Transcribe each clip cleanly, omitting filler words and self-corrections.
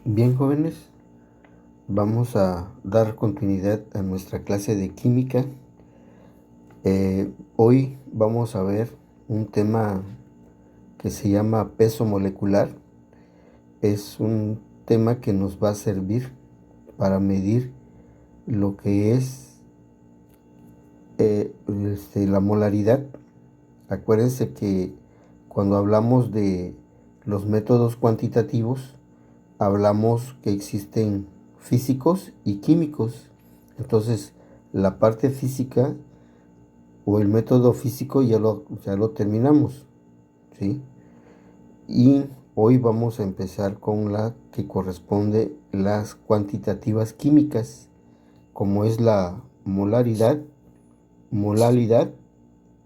Bien, jóvenes, vamos a dar continuidad a nuestra clase de química. Hoy vamos a ver un tema que se llama peso molecular. Es un tema que nos va a servir para medir lo que es la molaridad. Acuérdense que cuando hablamos de los métodos cuantitativos, hablamos que existen físicos y químicos. Entonces, la parte física o el método físico ya lo terminamos, ¿sí? Y hoy vamos a empezar con la que corresponde las cuantitativas químicas, como es la molaridad, molalidad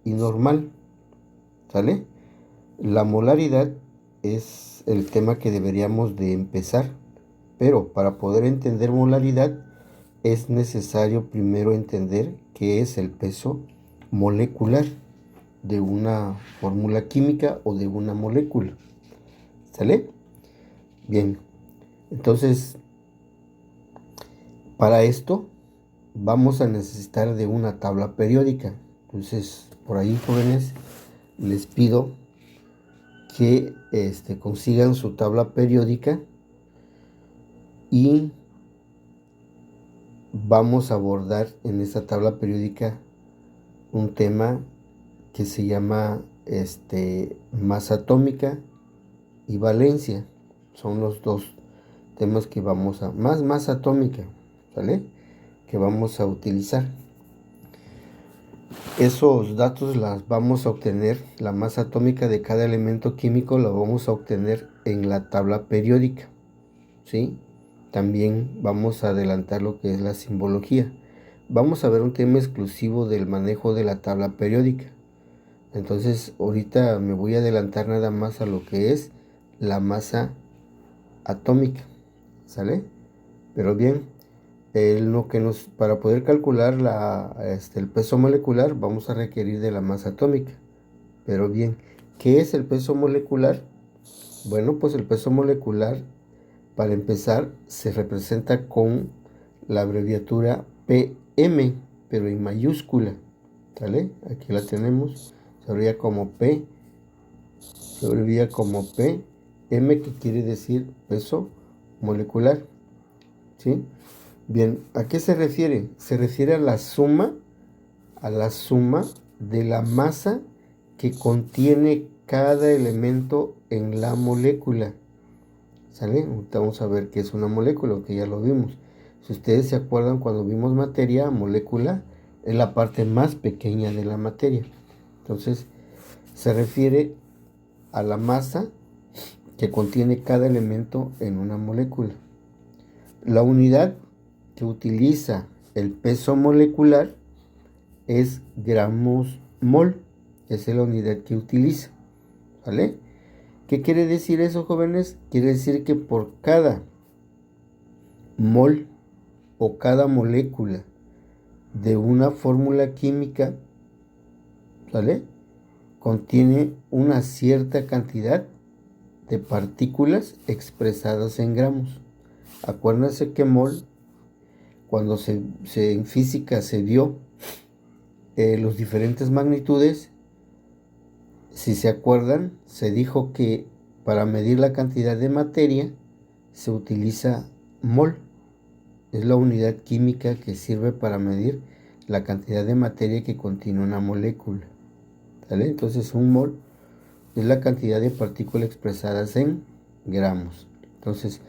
y normal, ¿sale? La molaridad es el tema que deberíamos de empezar, pero para poder entender molaridad es necesario primero entender qué es el peso molecular de una fórmula química o de una molécula. ¿Sale? Bien, entonces para esto vamos a necesitar de una tabla periódica. Entonces, por ahí, jóvenes, les pido que consigan su tabla periódica y vamos a abordar en esta tabla periódica un tema que se llama masa atómica y valencia. Son los dos temas que vamos a más masa atómica, ¿vale? Que vamos a utilizar. Esos datos las vamos a obtener, la masa atómica de cada elemento químico la vamos a obtener en la tabla periódica, ¿sí? También vamos a adelantar lo que es la simbología. Vamos a ver un tema exclusivo del manejo de la tabla periódica. Entonces, ahorita me voy a adelantar nada más a lo que es la masa atómica, ¿sale? Pero bien, para poder calcular el peso molecular vamos a requerir de la masa atómica. Pero bien, ¿qué es el peso molecular? Bueno, pues el peso molecular, para empezar, se representa con la abreviatura PM, pero en mayúscula, ¿sale? Aquí la tenemos, se abrevia como P, M, que quiere decir peso molecular, ¿sí? Bien, ¿a qué se refiere? Se refiere a la suma de la masa que contiene cada elemento en la molécula. ¿Sale? Ahorita vamos a ver qué es una molécula, que ya lo vimos. Si ustedes se acuerdan, cuando vimos materia, molécula es la parte más pequeña de la materia. Entonces, se refiere a la masa que contiene cada elemento en una molécula. La unidad que utiliza el peso molecular es gramos mol. Esa es la unidad que utiliza, ¿vale? ¿Qué quiere decir eso, jóvenes? Quiere decir que por cada mol o cada molécula de una fórmula química, ¿vale?, contiene una cierta cantidad de partículas expresadas en gramos. Acuérdense que mol, cuando en física se vio los diferentes magnitudes, si se acuerdan, se dijo que para medir la cantidad de materia se utiliza mol. Es la unidad química que sirve para medir la cantidad de materia que contiene una molécula, ¿vale? Entonces, un mol es la cantidad de partículas expresadas en gramos. Entonces,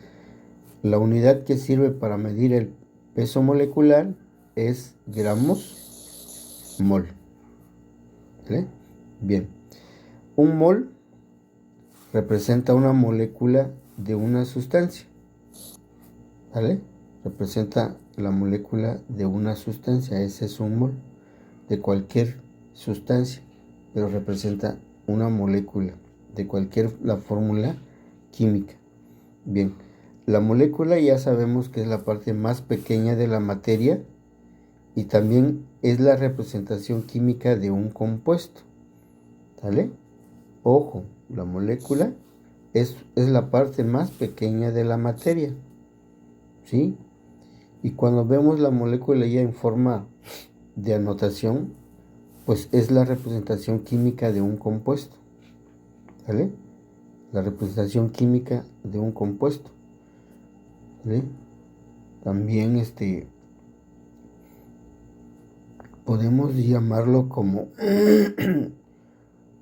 la unidad que sirve para medir el peso molecular es gramos mol, ¿vale? Bien, un mol representa una molécula de una sustancia, ¿vale? Representa la molécula de una sustancia. Ese es un mol de cualquier sustancia, pero representa una molécula de la fórmula química. Bien, la molécula ya sabemos que es la parte más pequeña de la materia y también es la representación química de un compuesto, ¿vale? Ojo, la molécula es la parte más pequeña de la materia, ¿sí? Y cuando vemos la molécula ya en forma de anotación, pues es la representación química de un compuesto, ¿vale? La representación química de un compuesto, ¿vale? También podemos llamarlo como,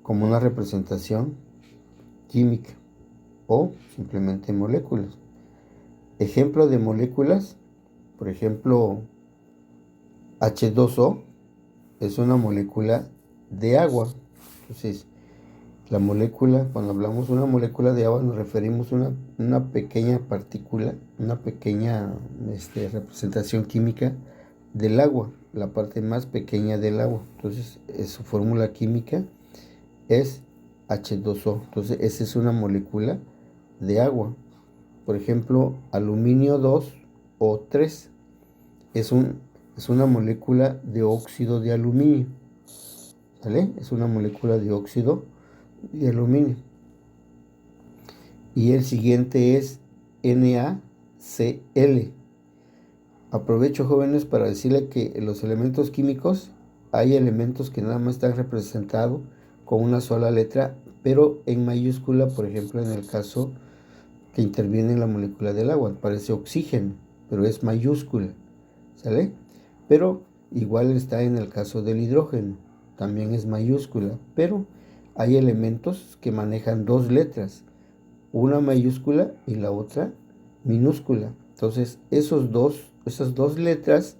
como una representación química o simplemente moléculas. Ejemplo de moléculas, por ejemplo, H2O es una molécula de agua. Entonces, la molécula, cuando hablamos de una molécula de agua, nos referimos a una pequeña partícula, una pequeña representación química del agua, la parte más pequeña del agua. Entonces, su fórmula química es H2O. Entonces, esa es una molécula de agua. Por ejemplo, aluminio 2O3 es una molécula de óxido de aluminio, ¿vale? Es una molécula de óxido de aluminio. Y el siguiente es NaCl. Aprovecho, jóvenes, para decirle que en los elementos químicos hay elementos que nada más están representados con una sola letra, pero en mayúscula. Por ejemplo, en el caso que interviene en la molécula del agua, aparece oxígeno, pero es mayúscula, ¿sale? Pero igual está en el caso del hidrógeno, también es mayúscula, pero hay elementos que manejan dos letras, una mayúscula y la otra minúscula. Entonces, esas dos letras,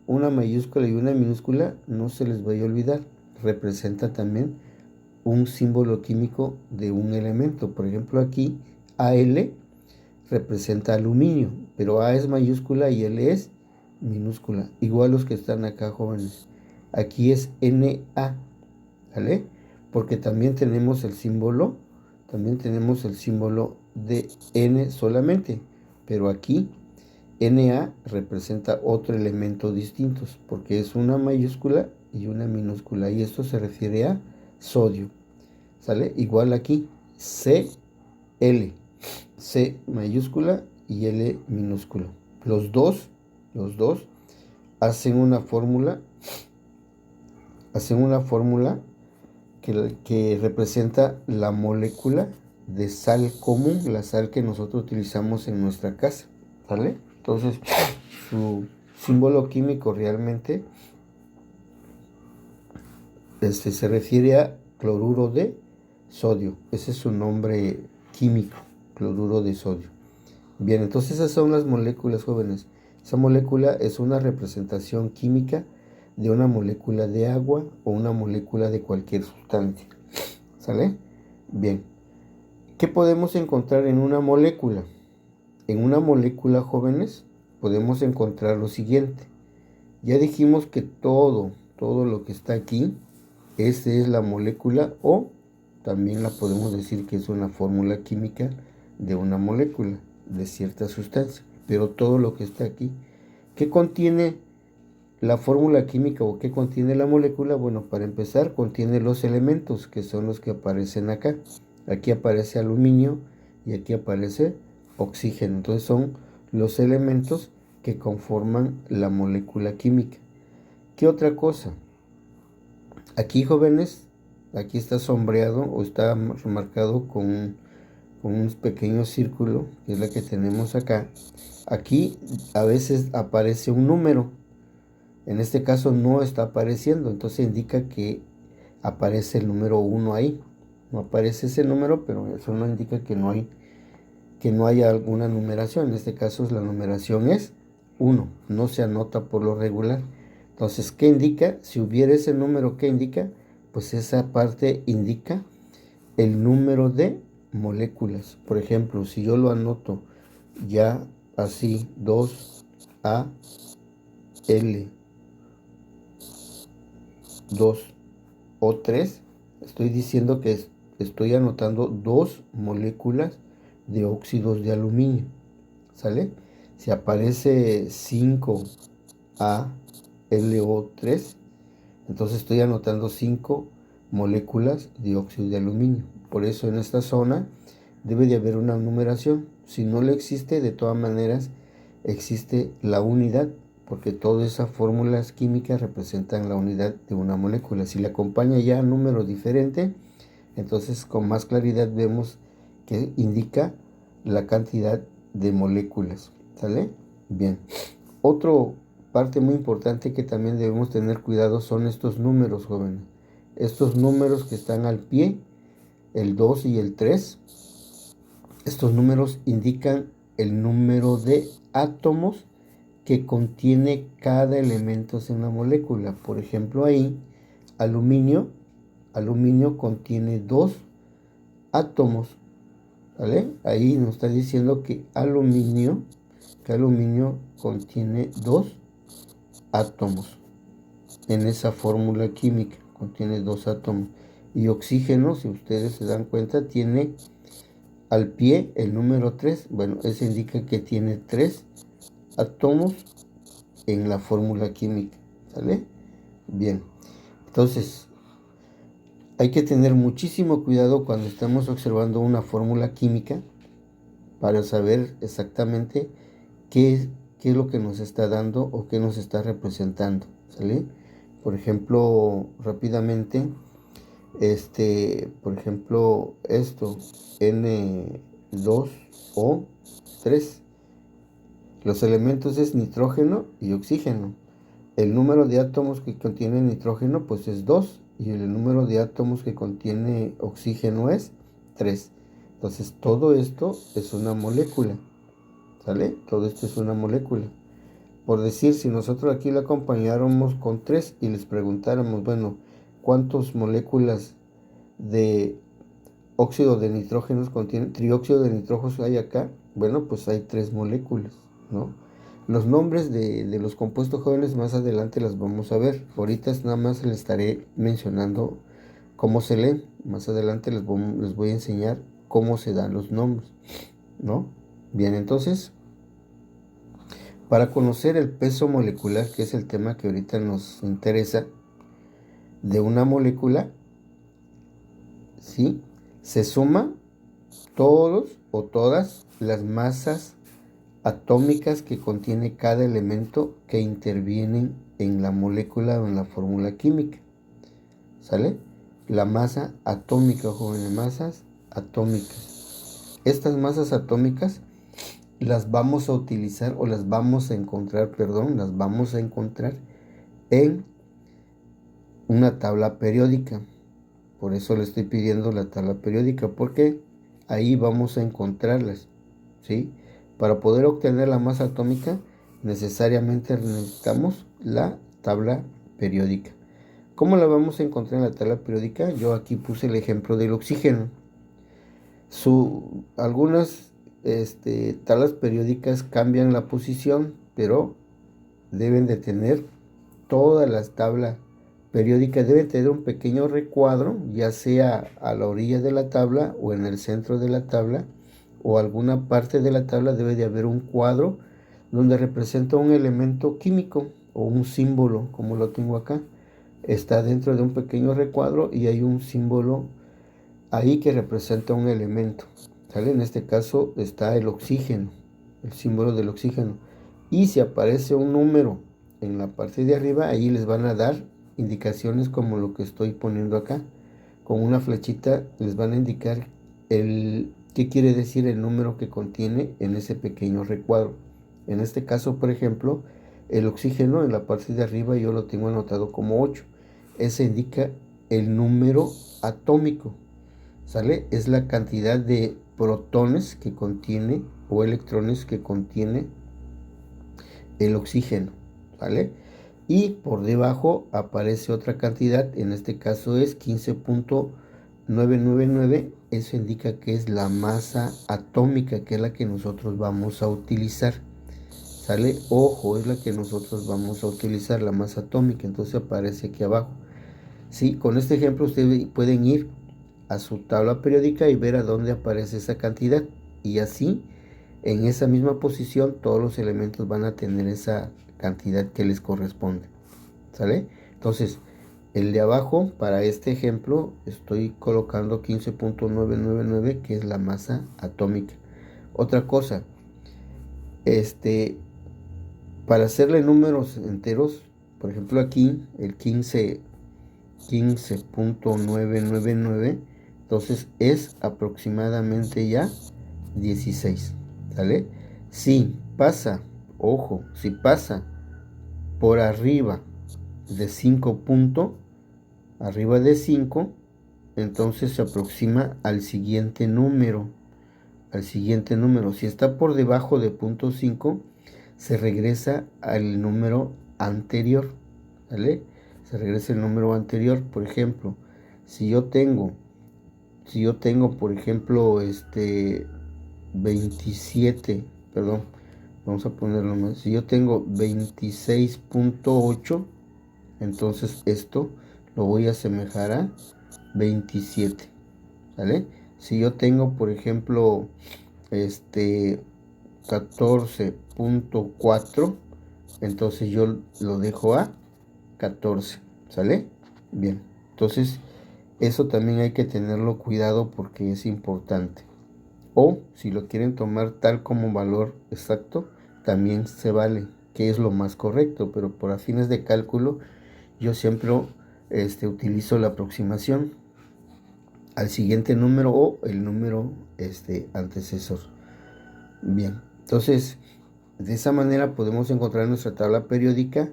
una mayúscula y una minúscula, no se les vaya a olvidar, representa también un símbolo químico de un elemento. Por ejemplo, aquí Al representa aluminio, pero A es mayúscula y L es minúscula. Igual los que están acá, jóvenes. Aquí es Na, ¿vale? Porque también tenemos el símbolo de N solamente, pero aquí Na representa otro elemento distinto, porque es una mayúscula y una minúscula, y esto se refiere a sodio, ¿sale? Igual aquí, Cl, C mayúscula y L minúscula. Los dos hacen una fórmula que representa la molécula de sal común, la sal que nosotros utilizamos en nuestra casa, ¿vale? Entonces, su símbolo químico realmente se refiere a cloruro de sodio. Ese es su nombre químico, cloruro de sodio. Bien, entonces esas son las moléculas, jóvenes. Esa molécula es una representación química de una molécula de agua o una molécula de cualquier sustancia, ¿sale? Bien, ¿qué podemos encontrar en una molécula? En una molécula, jóvenes, podemos encontrar lo siguiente. Ya dijimos que todo lo que está aquí, esa es la molécula, o también la podemos decir que es una fórmula química de una molécula, de cierta sustancia. Pero todo lo que está aquí, ¿qué contiene la fórmula química o qué contiene la molécula? Bueno, para empezar, contiene los elementos que son los que aparecen acá. Aquí aparece aluminio y aquí aparece oxígeno. Entonces son los elementos que conforman la molécula química. ¿Qué otra cosa? Aquí, jóvenes, aquí está sombreado o está remarcado con un pequeño círculo, que es la que tenemos acá. Aquí a veces aparece un número. En este caso no está apareciendo, entonces indica que aparece el número 1 ahí. No aparece ese número, pero eso no indica que no hay alguna numeración. En este caso la numeración es 1, no se anota por lo regular. Entonces, ¿qué indica? Si hubiera ese número, ¿qué indica? Pues esa parte indica el número de moléculas. Por ejemplo, si yo lo anoto ya así, 2AL, 2O3, estoy diciendo que estoy anotando dos moléculas de óxidos de aluminio, ¿sale? Si aparece 5ALO3, entonces estoy anotando 5 moléculas de óxido de aluminio. Por eso en esta zona debe de haber una numeración. Si no le existe, de todas maneras existe la unidad, porque todas esas fórmulas químicas representan la unidad de una molécula. Si le acompaña ya número diferente, entonces con más claridad vemos que indica la cantidad de moléculas. ¿Sale? Bien. Otra parte muy importante que también debemos tener cuidado son estos números, jóvenes. Estos números que están al pie, el 2 y el 3. Estos números indican el número de átomos que contiene cada elemento en la molécula. Por ejemplo, ahí, aluminio contiene 2 átomos. ¿Vale? Ahí nos está diciendo que aluminio contiene 2 átomos. En esa fórmula química contiene 2 átomos. Y oxígeno, si ustedes se dan cuenta, tiene al pie el número 3. Bueno, eso indica que tiene 3 átomos en la fórmula química. ¿Sale? Bien. Entonces, hay que tener muchísimo cuidado cuando estamos observando una fórmula química para saber exactamente qué es lo que nos está dando o qué nos está representando. ¿Sale? Por ejemplo, rápidamente, por ejemplo, esto, N2O3. Los elementos es nitrógeno y oxígeno. El número de átomos que contiene nitrógeno pues es 2 y el número de átomos que contiene oxígeno es 3. Entonces todo esto es una molécula. ¿Sale? Todo esto es una molécula. Por decir, si nosotros aquí la acompañáramos con 3 y les preguntáramos, bueno, ¿cuántas moléculas de óxido de nitrógeno contiene, trióxido de nitrógeno hay acá? Bueno, pues hay 3 moléculas, ¿no? Los nombres de los compuestos jóvenes más adelante las vamos a ver. Ahorita nada más les estaré mencionando cómo se leen. Más adelante les voy a enseñar cómo se dan los nombres, ¿no? Bien, entonces, para conocer el peso molecular, que es el tema que ahorita nos interesa, de una molécula, ¿sí? Se suma todos o todas las masas atómicas que contiene cada elemento que intervienen en la molécula o en la fórmula química. ¿Sale? La masa atómica, jóvenes, masas atómicas. Estas masas atómicas las vamos a utilizar o las vamos a encontrar en una tabla periódica. Por eso le estoy pidiendo la tabla periódica, porque ahí vamos a encontrarlas, ¿sí? Para poder obtener la masa atómica, necesariamente necesitamos la tabla periódica. ¿Cómo la vamos a encontrar en la tabla periódica? Yo aquí puse el ejemplo del oxígeno. Algunas tablas periódicas cambian la posición, pero deben de tener todas las tablas periódicas, deben tener un pequeño recuadro, ya sea a la orilla de la tabla o en el centro de la tabla, o alguna parte de la tabla debe de haber un cuadro donde representa un elemento químico o un símbolo, como lo tengo acá. Está dentro de un pequeño recuadro y hay un símbolo ahí que representa un elemento. ¿Sale? En este caso está el oxígeno, el símbolo del oxígeno. Y si aparece un número en la parte de arriba, ahí les van a dar indicaciones como lo que estoy poniendo acá. Con una flechita les van a indicar qué quiere decir el número que contiene en ese pequeño recuadro. En este caso, por ejemplo, el oxígeno en la parte de arriba yo lo tengo anotado como 8. Ese indica el número atómico. ¿Sale? Es la cantidad de protones que contiene o electrones que contiene el oxígeno. ¿Sale? Y por debajo aparece otra cantidad, en este caso es 15.999, eso indica que es la masa atómica, que es la que nosotros vamos a utilizar. ¿Sale? Ojo, es la que nosotros vamos a utilizar, la masa atómica, entonces aparece aquí abajo. Sí, con este ejemplo ustedes pueden ir a su tabla periódica y ver a dónde aparece esa cantidad, y así en esa misma posición todos los elementos van a tener esa cantidad que les corresponde. ¿Sale? Entonces, El de abajo, para este ejemplo, estoy colocando 15.999, que es la masa atómica. Otra cosa, para hacerle números enteros, por ejemplo aquí, el 15.999, entonces es aproximadamente ya 16, ¿sale? Si pasa, ojo, si pasa por arriba de 5 puntos, arriba de 5, entonces se aproxima al siguiente número, Si está por debajo de 0.5, se regresa al número anterior, ¿vale? Se regresa el número anterior. Por ejemplo, si yo tengo, por ejemplo, 27, perdón, vamos a ponerlo más. Si yo tengo 26.8, entonces esto lo voy a asemejar a 27, ¿vale? Si yo tengo, por ejemplo, 14.4, entonces yo lo dejo a 14, ¿sale? Bien, entonces eso también hay que tenerlo cuidado porque es importante. O si lo quieren tomar tal como valor exacto, también se vale, que es lo más correcto, pero por fines de cálculo yo siempre utilizo la aproximación al siguiente número o el número antecesor. Bien, entonces de esa manera podemos encontrar nuestra tabla periódica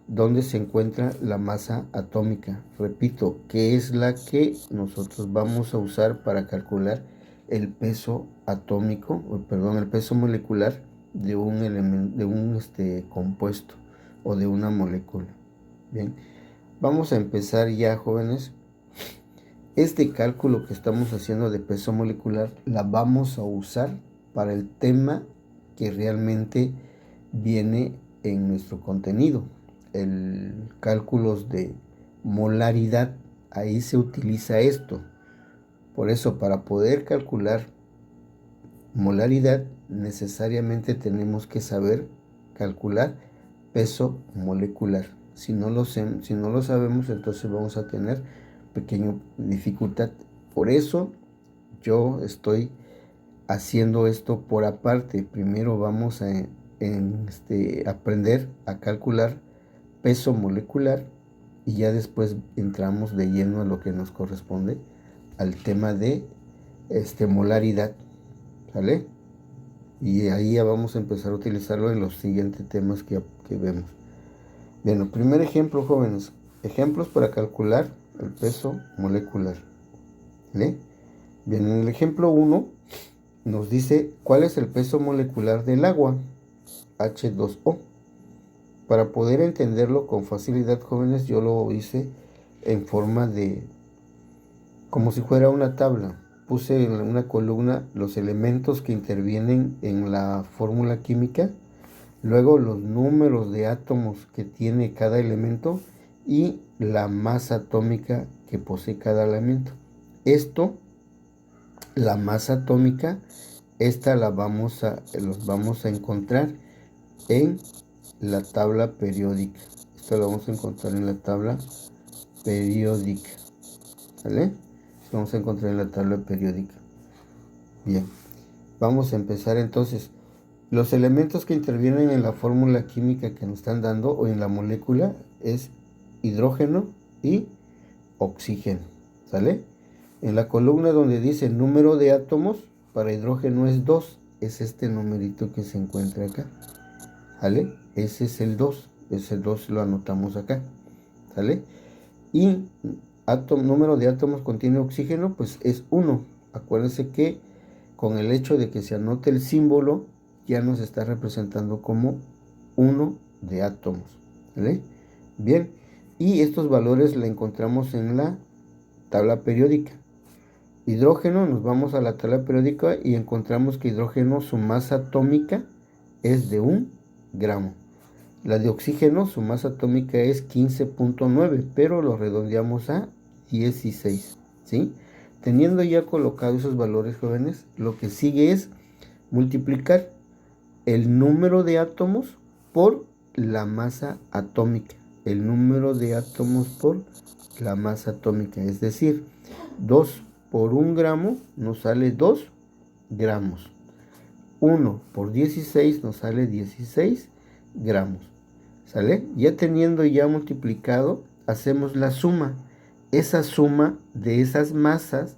donde se encuentra la masa atómica. Repito, que es la que nosotros vamos a usar para calcular el peso atómico, el peso molecular de un elemento, de un compuesto o de una molécula. Bien, vamos a empezar ya, jóvenes. Este cálculo que estamos haciendo de peso molecular la vamos a usar para el tema que realmente viene en nuestro contenido, el cálculos de molaridad. Ahí se utiliza esto. Por eso, para poder calcular molaridad, necesariamente tenemos que saber calcular peso molecular. Si no lo sabemos, entonces vamos a tener pequeña dificultad. Por eso yo estoy haciendo esto por aparte. Primero vamos a aprender a calcular peso molecular y ya después entramos de lleno a lo que nos corresponde al tema de molaridad, ¿sale? Y ahí ya vamos a empezar a utilizarlo en los siguientes temas que vemos. Bien, el primer ejemplo, jóvenes, ejemplos para calcular el peso molecular, ¿vale? Bien, en el ejemplo 1 nos dice cuál es el peso molecular del agua, H2O. Para poder entenderlo con facilidad, jóvenes, yo lo hice en forma de, como si fuera una tabla. Puse en una columna los elementos que intervienen en la fórmula química, luego los números de átomos que tiene cada elemento y la masa atómica que posee cada elemento. La masa atómica, los vamos a encontrar en la tabla periódica. Esto lo vamos a encontrar en la tabla periódica, ¿vale? Vamos a encontrar en la tabla periódica. Bien, vamos a empezar entonces. Los elementos que intervienen en la fórmula química que nos están dando o en la molécula es hidrógeno y oxígeno, ¿sale? En la columna donde dice número de átomos, para hidrógeno es 2, es este numerito que se encuentra acá, ¿vale? Ese es el 2, ese 2 lo anotamos acá, ¿sale? Y número de átomos contiene oxígeno, pues es 1. Acuérdense que con el hecho de que se anote el símbolo, ya nos está representando como 1 de átomos, ¿vale? Bien, y estos valores la encontramos en la tabla periódica. Hidrógeno, nos vamos a la tabla periódica y encontramos que hidrógeno, su masa atómica es de 1 gramo. La de oxígeno, su masa atómica es 15.9, pero lo redondeamos a 16, ¿sí? Teniendo ya colocados esos valores, jóvenes, lo que sigue es multiplicar el número de átomos por la masa atómica. El número de átomos por la masa atómica, es decir, 2 por 1 gramo nos sale 2 gramos. 1 por 16 nos sale 16 gramos. ¿Sale? Ya teniendo ya multiplicado, hacemos la suma. Esa suma de esas masas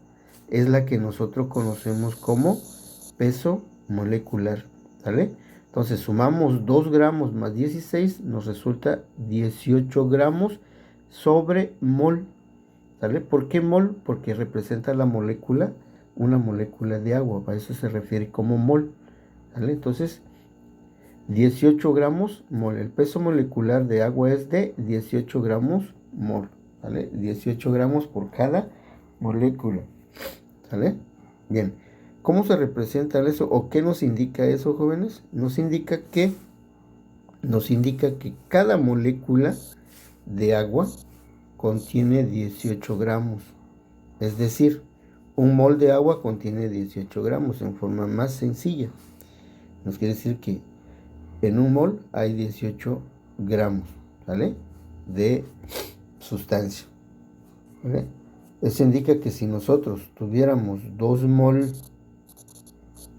es la que nosotros conocemos como peso molecular. ¿Sale? Entonces sumamos 2 gramos más 16, nos resulta 18 gramos sobre mol. ¿Sale? ¿Por qué mol? Porque representa la molécula, una molécula de agua. A eso se refiere como mol. ¿Sale? Entonces, 18 gramos mol. El peso molecular de agua es de 18 gramos mol. ¿Sale? 18 gramos por cada molécula. ¿Sale? Bien. ¿Cómo se representa eso? ¿O qué nos indica eso, jóvenes? Nos indica que cada molécula de agua contiene 18 gramos. Es decir, un mol de agua contiene 18 gramos en forma más sencilla. Nos quiere decir que en un mol hay 18 gramos, ¿vale? De sustancia. ¿Vale? Eso indica que si nosotros tuviéramos 2 mol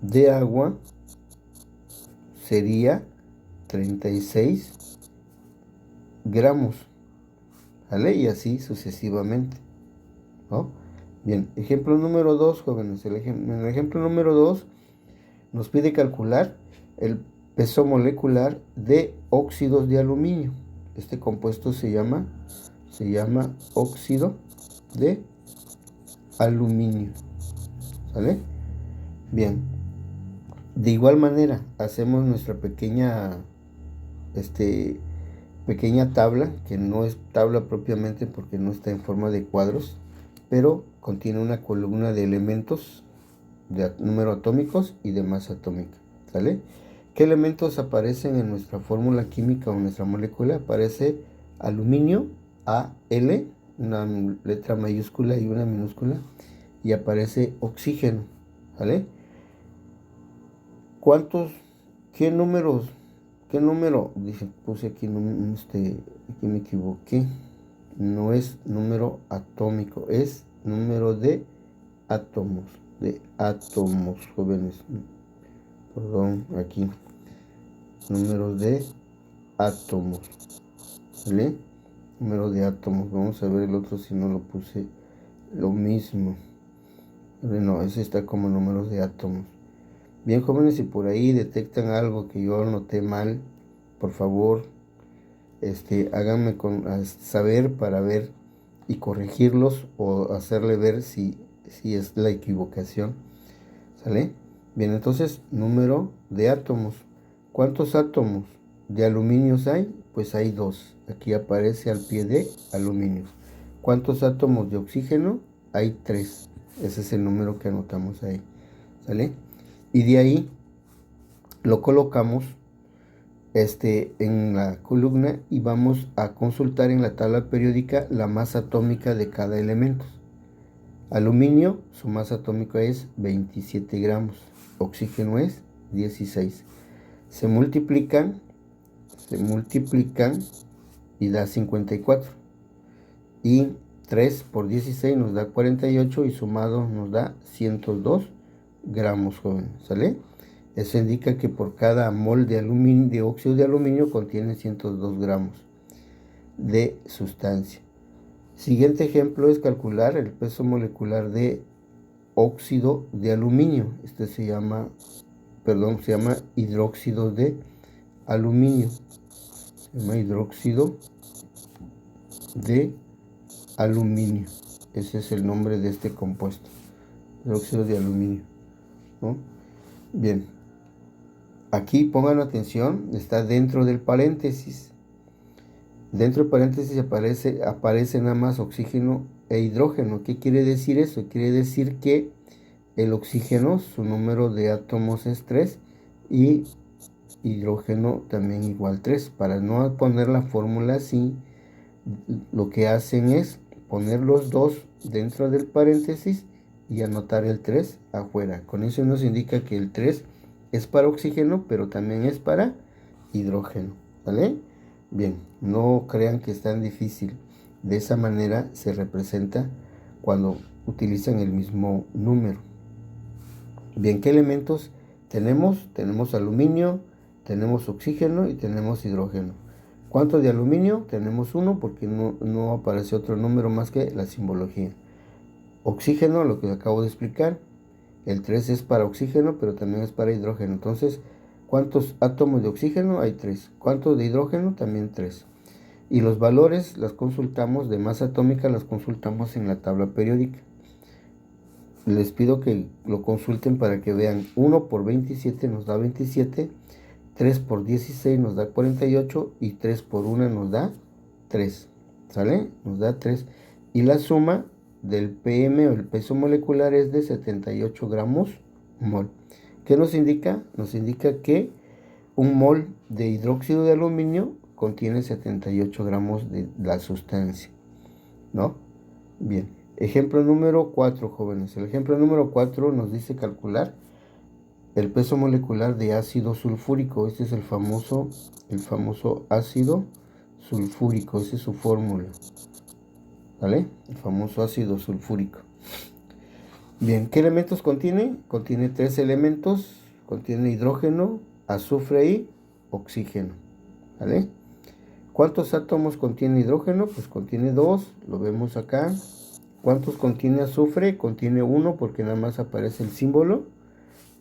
de agua, sería 36 gramos, ¿vale? Y así sucesivamente, ¿no? Bien, ejemplo número 2, jóvenes. En el ejemplo número 2 nos pide calcular el peso molecular de óxidos de aluminio. Este compuesto se llama óxido de aluminio. ¿Sale? Bien. De igual manera, hacemos nuestra pequeña tabla, que no es tabla propiamente porque no está en forma de cuadros, pero contiene una columna de elementos de número atómicos y de masa atómica. ¿Sale? ¿Qué elementos aparecen en nuestra fórmula química o en nuestra molécula? Aparece aluminio, Al, una letra mayúscula y una minúscula, y aparece oxígeno. ¿Vale? ¿Qué número? Dice, puse aquí, aquí me equivoqué. No es número atómico, es número de átomos. Jóvenes. Perdón, aquí. Número de átomos. ¿Vale? Número de átomos. Vamos a ver el otro si no lo puse lo mismo. No, ese está como números de átomos. Bien, jóvenes, si por ahí detectan algo que yo anoté mal, por favor, háganme saber para ver y corregirlos o hacerle ver si es la equivocación. ¿Sale? Bien, entonces, número de átomos. ¿Cuántos átomos de aluminio hay? Pues hay 2. Aquí aparece al pie de aluminio. ¿Cuántos átomos de oxígeno? Hay 3. Ese es el número que anotamos ahí. ¿Sale? Y de ahí lo colocamos en la columna y vamos a consultar en la tabla periódica la masa atómica de cada elemento. Aluminio, su masa atómica es 27 gramos. Oxígeno es 16. Se multiplican y da 54. Y 3 por 16 nos da 48 y sumado nos da 102 gramos, jóvenes. ¿Sale? Eso indica que por cada mol de aluminio, de óxido de aluminio, contiene 102 gramos de sustancia. Siguiente ejemplo es calcular el peso molecular de óxido de aluminio. Este se llama hidróxido de aluminio. Se llama hidróxido de aluminio. Ese es el nombre de este compuesto. Hidróxido de aluminio, ¿no? Bien. Aquí pongan atención, está dentro del paréntesis. Dentro del paréntesis aparece nada más oxígeno e hidrógeno. ¿Qué quiere decir eso? Quiere decir que el oxígeno, su número de átomos es 3 y hidrógeno también igual 3. Para no poner la fórmula así, lo que hacen es poner los dos dentro del paréntesis y anotar el 3 afuera. Con eso nos indica que el 3 es para oxígeno, pero también es para hidrógeno. ¿Vale? Bien, no crean que es tan difícil. De esa manera se representa cuando utilizan el mismo número. Bien, ¿qué elementos tenemos? Tenemos aluminio, tenemos oxígeno y tenemos hidrógeno. ¿Cuánto de aluminio? Tenemos 1 porque no aparece otro número más que la simbología. Oxígeno, lo que acabo de explicar. El 3 es para oxígeno, pero también es para hidrógeno. Entonces, ¿cuántos átomos de oxígeno? Hay 3. ¿Cuántos de hidrógeno? También 3. Y los valores las consultamos, de masa atómica las consultamos en la tabla periódica. Les pido que lo consulten para que vean. 1 por 27 nos da 27, 3 por 16 nos da 48 y 3 por 1 nos da 3. ¿Sale? Nos da 3. Y la suma del PM o el peso molecular es de 78 gramos mol. ¿Qué nos indica? Nos indica que un mol de hidróxido de aluminio contiene 78 gramos de la sustancia, ¿no? Bien, ejemplo número 4, jóvenes. El ejemplo número 4 nos dice calcular el peso molecular de ácido sulfúrico. Este es el famoso ácido sulfúrico, esa es su fórmula, ¿vale? El famoso ácido sulfúrico. Bien, ¿qué elementos contiene? Contiene 3 elementos, contiene hidrógeno, azufre y oxígeno, ¿vale? ¿Cuántos átomos contiene hidrógeno? Pues contiene 2, lo vemos acá. ¿Cuántos contiene azufre? Contiene 1 porque nada más aparece el símbolo.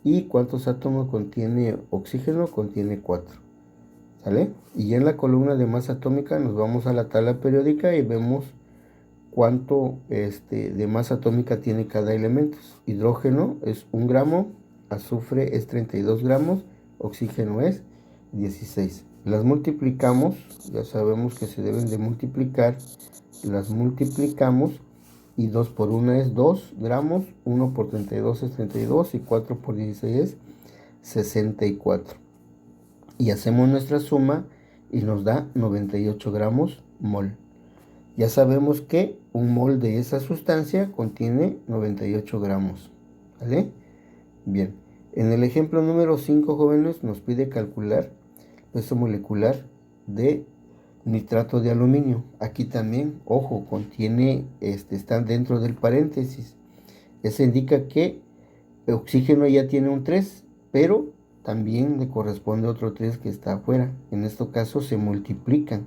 ¿Y cuántos átomos contiene oxígeno? Contiene 4, ¿sale? Y ya en la columna de masa atómica nos vamos a la tabla periódica y vemos cuánto de masa atómica tiene cada elemento. Hidrógeno es 1 gramo, azufre es 32 gramos, oxígeno es 16. Las multiplicamos, ya sabemos que se deben de multiplicar, las multiplicamos y 2 por 1 es 2 gramos, 1 por 32 es 32 y 4 por 16 es 64. Y hacemos nuestra suma y nos da 98 gramos mol. Ya sabemos que un mol de esa sustancia contiene 98 gramos, ¿vale? Bien, en el ejemplo número 5, jóvenes, nos pide calcular peso molecular de nitrato de aluminio. Aquí también, ojo, contiene, están dentro del paréntesis. Eso indica que el oxígeno ya tiene un 3, pero también le corresponde otro 3 que está afuera. En este caso se multiplican.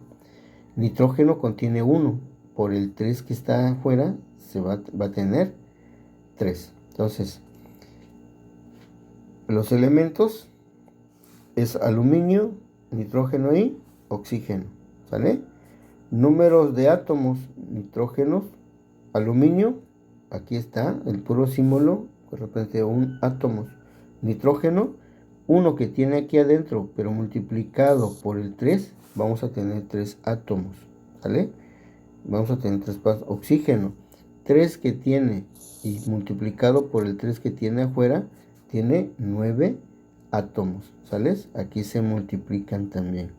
Nitrógeno contiene 1, por el 3 que está afuera se va a tener 3. Entonces, los elementos es aluminio, nitrógeno y oxígeno, ¿sale? Números de átomos: nitrógeno, aluminio, aquí está el puro símbolo, representa un átomo. Nitrógeno, 1 que tiene aquí adentro, pero multiplicado por el 3, vamos a tener 3 átomos, ¿sale? Vamos a tener 3 pasos. Oxígeno, 3 que tiene y multiplicado por el 3 que tiene afuera, tiene 9 átomos, ¿sales? Aquí se multiplican también,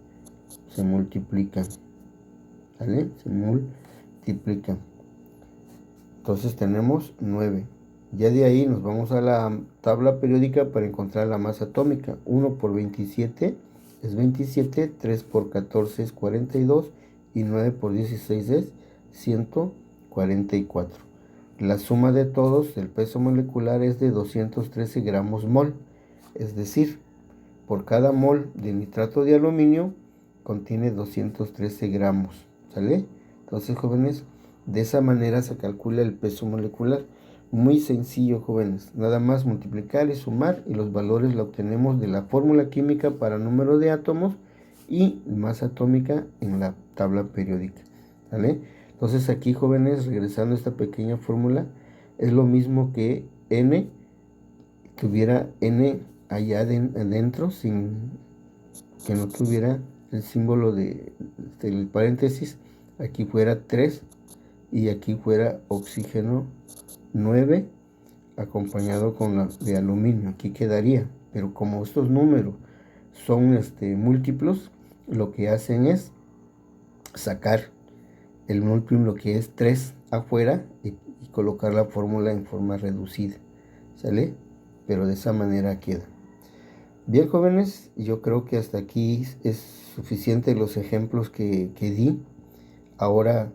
se multiplican, ¿sale? Se multiplican. Entonces tenemos 9. Ya de ahí nos vamos a la tabla periódica para encontrar la masa atómica. 1 por 27 es 27, 3 por 14 es 42 y 9 por 16 es 144. La suma de todos, el peso molecular es de 213 gramos mol. Es decir, por cada mol de nitrato de aluminio contiene 213 gramos, ¿sale? Entonces, jóvenes, de esa manera se calcula el peso molecular. Muy sencillo, jóvenes. Nada más multiplicar y sumar, y los valores la obtenemos de la fórmula química para número de átomos y masa atómica en la tabla periódica, ¿vale? Entonces aquí, jóvenes, regresando a esta pequeña fórmula, es lo mismo que N, que hubiera N allá adentro, sin que no tuviera el símbolo del paréntesis. Aquí fuera 3 y aquí fuera oxígeno 9 acompañado con la de aluminio. Aquí quedaría, pero como estos números son múltiplos, lo que hacen es sacar el múltiplo, lo que es 3 afuera, y colocar la fórmula en forma reducida, ¿sale? Pero de esa manera queda. Bien, jóvenes, yo creo que hasta aquí es suficiente los ejemplos que di. Ahora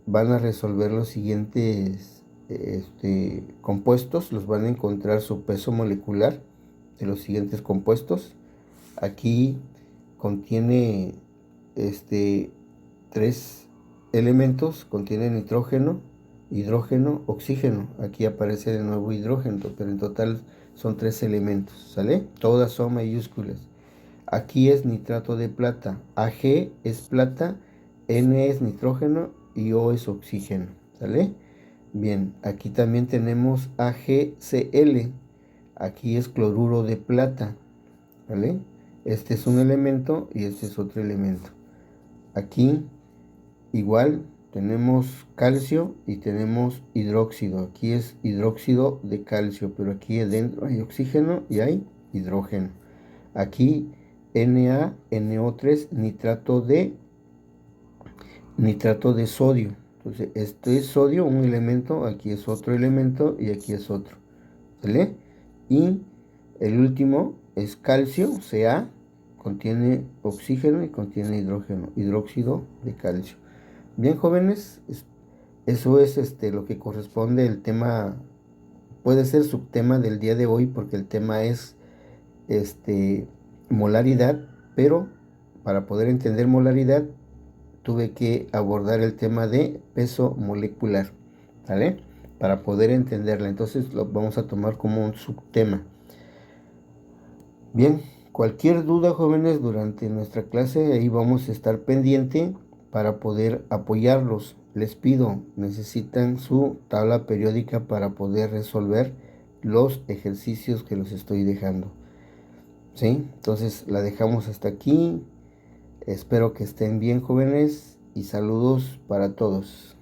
van a resolver los siguientes compuestos, los van a encontrar su peso molecular de los siguientes compuestos. Aquí contiene 3 elementos, contiene nitrógeno, hidrógeno, oxígeno. Aquí aparece de nuevo hidrógeno, pero en total son 3 elementos, ¿sale? Todas son mayúsculas. Aquí es nitrato de plata, Ag es plata, N es nitrógeno y O es oxígeno, ¿sale? Bien, aquí también tenemos AgCl, aquí es cloruro de plata, ¿vale? Este es un elemento y este es otro elemento. Aquí igual tenemos calcio y tenemos hidróxido. Aquí es hidróxido de calcio, pero aquí adentro hay oxígeno y hay hidrógeno. Aquí NaNO3, nitrato de sodio. Entonces, este es sodio, un elemento, aquí es otro elemento y aquí es otro. ¿Vale? Y el último es calcio, Ca, contiene oxígeno y contiene hidrógeno, hidróxido de calcio. Bien, jóvenes, eso es lo que corresponde el tema, puede ser subtema del día de hoy porque el tema es molaridad, pero para poder entender molaridad tuve que abordar el tema de peso molecular, ¿vale? Para poder entenderla, entonces lo vamos a tomar como un subtema. Bien, cualquier duda, jóvenes, durante nuestra clase, ahí vamos a estar pendiente para poder apoyarlos. Les pido, necesitan su tabla periódica para poder resolver los ejercicios que los estoy dejando. ¿Sí? Entonces la dejamos hasta aquí. Espero que estén bien, jóvenes, y saludos para todos.